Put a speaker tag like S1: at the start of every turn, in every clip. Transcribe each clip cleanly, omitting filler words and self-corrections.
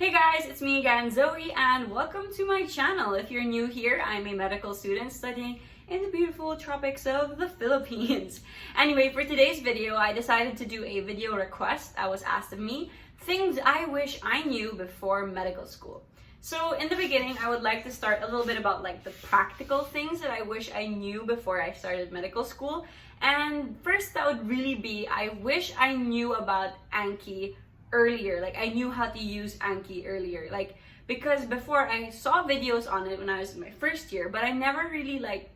S1: Hey guys, it's me again, Zoe, and welcome to my channel. If you're new here, I'm a medical student studying in the beautiful tropics of the Philippines. Anyway, for today's video, I decided to do a video request that was asked of me, things I wish I knew before medical school. So in the beginning, I would like to start a little bit about like the practical things that I wish I knew before I started medical school. And first, that would really be, I wish I knew about Anki earlier. Like I knew how to use Anki earlier, like because before I saw videos on it when I was in my first year, but I never really like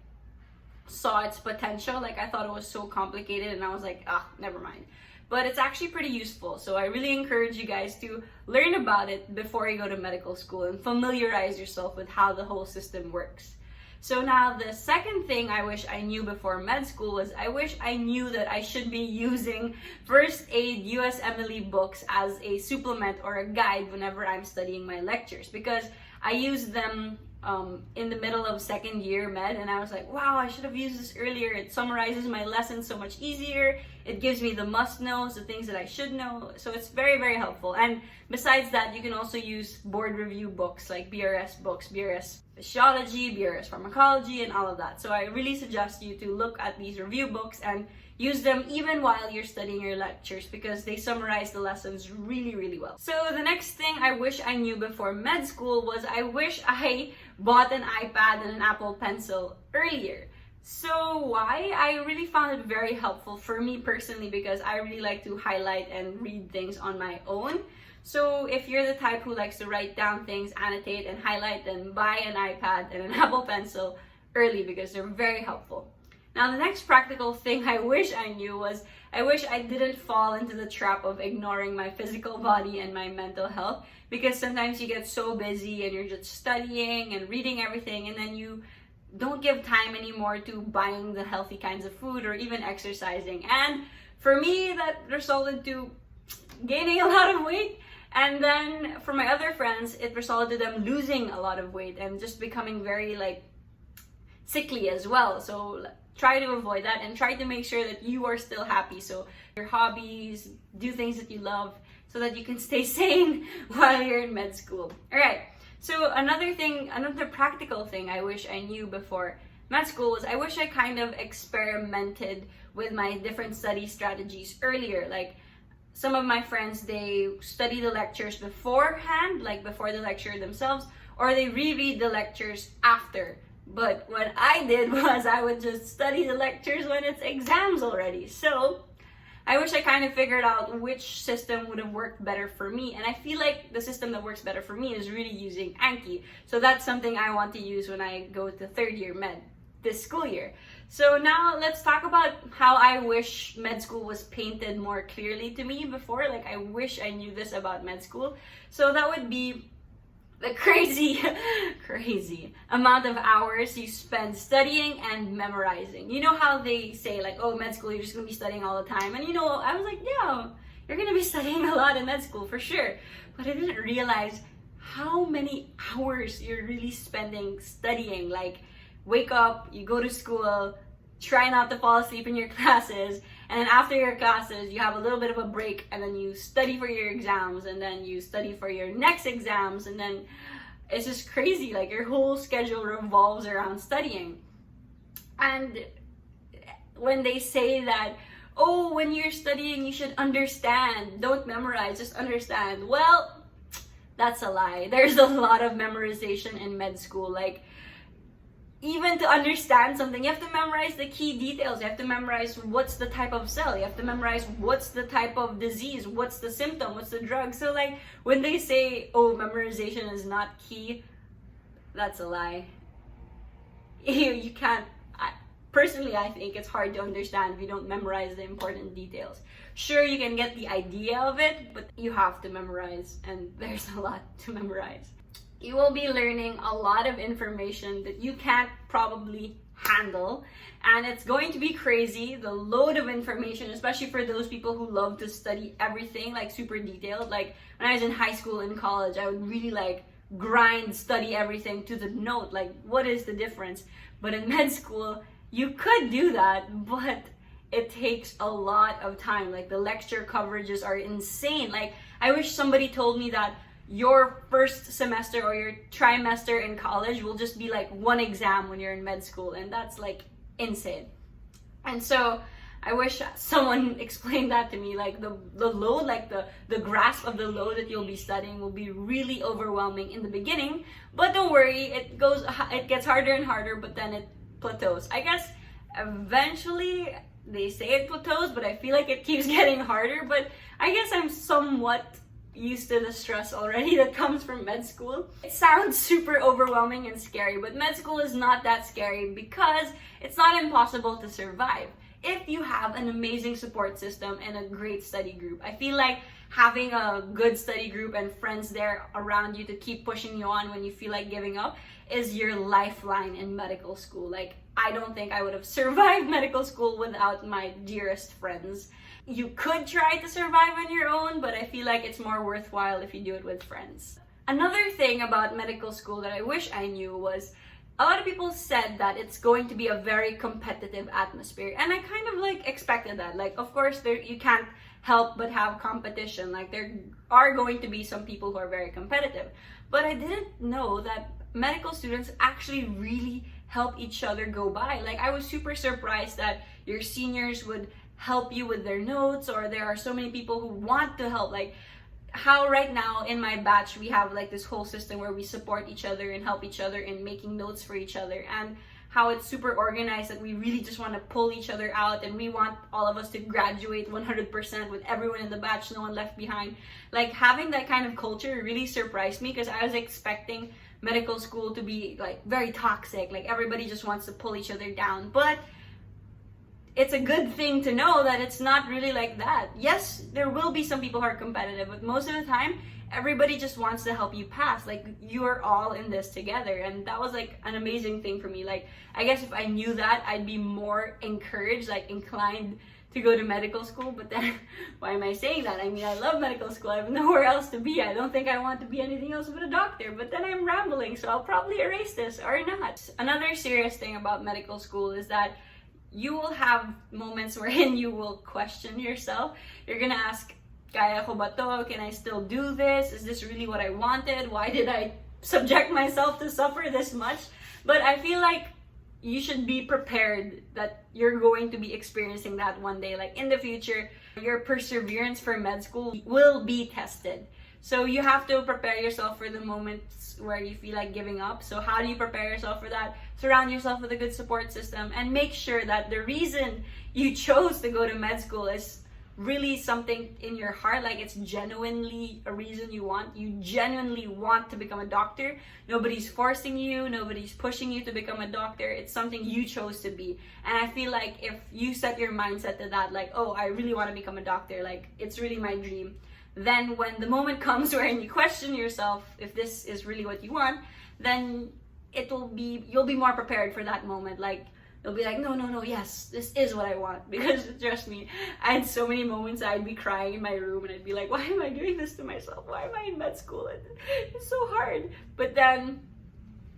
S1: saw its potential. Like I thought it was so complicated and I was like, never mind. But it's actually pretty useful, so I really encourage you guys to learn about it before you go to medical school and familiarize yourself with how the whole system works. So now the second thing I wish I knew before med school was I wish I knew that I should be using first aid USMLE books as a supplement or a guide whenever I'm studying my lectures, because I use them in the middle of second year med, and I was like, wow, I should have used this earlier. It summarizes my lessons so much easier. It gives me the must knows, the things that I should know. So it's very, very helpful. And besides that, you can also use board review books like BRS books, BRS Physiology, BRS Pharmacology, and all of that. So I really suggest you to look at these review books and use them even while you're studying your lectures, because they summarize the lessons really, really well. So the next thing I wish I knew before med school was I wish I bought an iPad and an Apple Pencil earlier. So why? I really found it very helpful for me personally, because I really like to highlight and read things on my own. So if you're the type who likes to write down things, annotate and highlight, then buy an iPad and an Apple Pencil early, because they're very helpful. Now the next practical thing I wish I knew was I wish I didn't fall into the trap of ignoring my physical body and my mental health, because sometimes you get so busy and you're just studying and reading everything, and then you don't give time anymore to buying the healthy kinds of food or even exercising. And for me, that resulted to gaining a lot of weight. And then for my other friends, it resulted to them losing a lot of weight and just becoming very like sickly as well. So try to avoid that and try to make sure that you are still happy. So your hobbies, do things that you love so that you can stay sane while you're in med school. All right. So another practical thing I wish I knew before med school was I wish I kind of experimented with my different study strategies earlier. Like some of my friends, they study the lectures beforehand, like before the lecture themselves, or they reread the lectures after. But what I did was I would just study the lectures when it's exams already. So I wish I kind of figured out which system would have worked better for me. And I feel like the system that works better for me is really using Anki. So that's something I want to use when I go to third year med this school year. So now let's talk about how I wish med school was painted more clearly to me before. Like I wish I knew this about med school. So that would be the crazy amount of hours you spend studying and memorizing. You know how they say like, oh, med school, you're just gonna be studying all the time. And you know, I was like, yeah, you're gonna be studying a lot in med school for sure. But I didn't realize how many hours you're really spending studying. Like wake up, you go to school, try not to fall asleep in your classes, and then after your classes, you have a little bit of a break, and then you study for your exams, and then you study for your next exams, and then it's just crazy. Like your whole schedule revolves around studying. And when they say that, oh, when you're studying, you should understand, don't memorize, just understand. Well, that's a lie. There's a lot of memorization in med school. Like, even to understand something, you have to memorize the key details. You have to memorize what's the type of cell. You have to memorize what's the type of disease, what's the symptom, what's the drug. So like when they say, oh, memorization is not key, that's a lie. You can't, personally, I think it's hard to understand if you don't memorize the important details. Sure, you can get the idea of it, but you have to memorize, and there's a lot to memorize. You will be learning a lot of information that you can't probably handle, and it's going to be crazy, the load of information, especially for those people who love to study everything like super detailed. Like when I was in high school and college, I would really like study everything to the note, like what is the difference. But in med school, you could do that, but it takes a lot of time. Like the lecture coverages are insane. Like I wish somebody told me that your first semester or your trimester in college will just be like one exam when you're in med school, and that's like insane. And so I wish someone explained that to me, like the load, like the grasp of the load that you'll be studying will be really overwhelming in the beginning, but don't worry, it gets harder and harder, but then it plateaus. I guess eventually they say it plateaus, but I feel like it keeps getting harder. But I guess I'm somewhat used to the stress already that comes from med school. It sounds super overwhelming and scary, but med school is not that scary because it's not impossible to survive if you have an amazing support system and a great study group. I feel like having a good study group and friends there around you to keep pushing you on when you feel like giving up is your lifeline in medical school. Like, I don't think I would have survived medical school without my dearest friends. You could try to survive on your own, but I feel like it's more worthwhile if you do it with friends. Another thing about medical school that I wish I knew was a lot of people said that it's going to be a very competitive atmosphere, and I kind of like expected that. Like, of course, you can't help but have competition. Like, there are going to be some people who are very competitive, but I didn't know that medical students actually really help each other go by. Like, I was super surprised that your seniors would help you with their notes, or there are so many people who want to help. Like, how right now in my batch we have like this whole system where we support each other and help each other in making notes for each other, and how it's super organized that we really just want to pull each other out, and we want all of us to graduate 100% with everyone in the batch, no one left behind. Like, having that kind of culture really surprised me, because I was expecting medical school to be like very toxic, like everybody just wants to pull each other down. But it's a good thing to know that it's not really like that. Yes, there will be some people who are competitive, but most of the time, everybody just wants to help you pass. Like, you are all in this together, and that was like an amazing thing for me. Like, I guess if I knew that, I'd be more encouraged, like inclined to go to medical school. But then, why am I saying that? I mean, I love medical school. I have nowhere else to be. I don't think I want to be anything else but a doctor. But then I'm rambling, so I'll probably erase this or not. Another serious thing about medical school is that you will have moments wherein you will question yourself. You're gonna ask, kaya ko ba to? Can I still do this? Is this really what I wanted? Why did I subject myself to suffer this much? But I feel like you should be prepared that you're going to be experiencing that one day. Like, in the future, your perseverance for med school will be tested. So you have to prepare yourself for the moments where you feel like giving up. So how do you prepare yourself for that? Surround yourself with a good support system, and make sure that the reason you chose to go to med school is really something in your heart. Like, it's genuinely a reason you genuinely want to become a doctor. Nobody's forcing you, nobody's pushing you to become a doctor. It's something you chose to be. And I feel like if you set your mindset to that, like, oh, I really want to become a doctor, like, it's really my dream, then when the moment comes where you question yourself if this is really what you want, then you'll be more prepared for that moment. Like, you'll be like, no, yes, this is what I want. Because trust me, I had so many moments I'd be crying in my room, and I'd be like, why am I doing this to myself? Why am I in med school? It's so hard. But then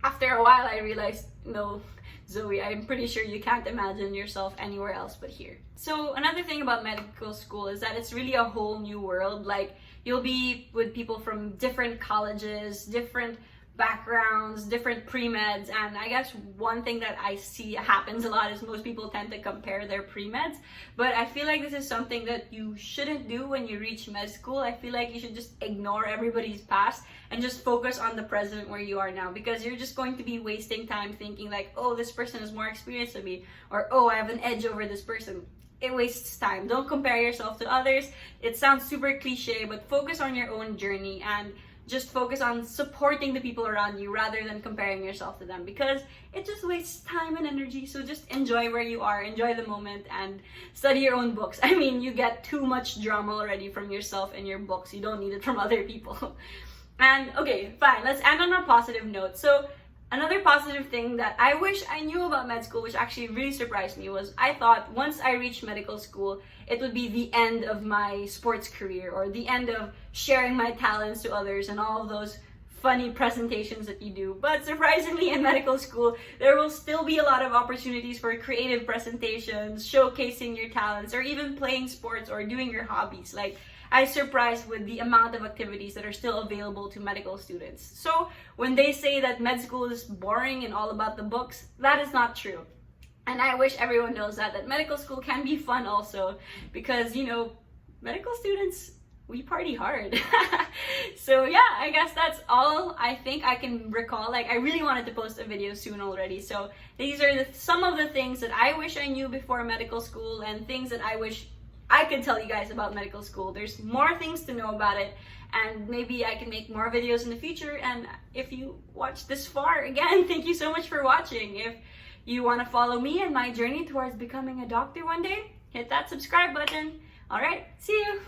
S1: after a while, I realized, no, Zoe, I'm pretty sure you can't imagine yourself anywhere else but here. So another thing about medical school is that it's really a whole new world. Like, you'll be with people from different colleges, different backgrounds, different pre-meds, and I guess one thing that I see happens a lot is most people tend to compare their pre-meds, but I feel like this is something that you shouldn't do when you reach med school. I feel like you should just ignore everybody's past and just focus on the present where you are now, because you're just going to be wasting time thinking like, oh, this person is more experienced than me, or oh, I have an edge over this person. It wastes time. Don't compare yourself to others. It sounds super cliche, but focus on your own journey and just focus on supporting the people around you rather than comparing yourself to them, because it just wastes time and energy. So just enjoy where you are, enjoy the moment, and study your own books. I mean, you get too much drama already from yourself and your books. You don't need it from other people. And okay, fine, let's end on a positive note. So another positive thing that I wish I knew about med school, which actually really surprised me, was I thought once I reached medical school, it would be the end of my sports career, or the end of sharing my talents to others and all of those funny presentations that you do. But surprisingly, in medical school, there will still be a lot of opportunities for creative presentations, showcasing your talents, or even playing sports or doing your hobbies. Like, I surprised with the amount of activities that are still available to medical students. So when they say that med school is boring and all about the books, that is not true. And I wish everyone knows that medical school can be fun also, because, you know, medical students, we party hard. So yeah, I guess that's all I think I can recall. Like, I really wanted to post a video soon already. So these are some of the things that I wish I knew before medical school, and things that I wish I could tell you guys about medical school. There's more things to know about it, and maybe I can make more videos in the future. And if you watched this far, again, thank you so much for watching. If you want to follow me and my journey towards becoming a doctor one day, hit that subscribe button. All right, see you.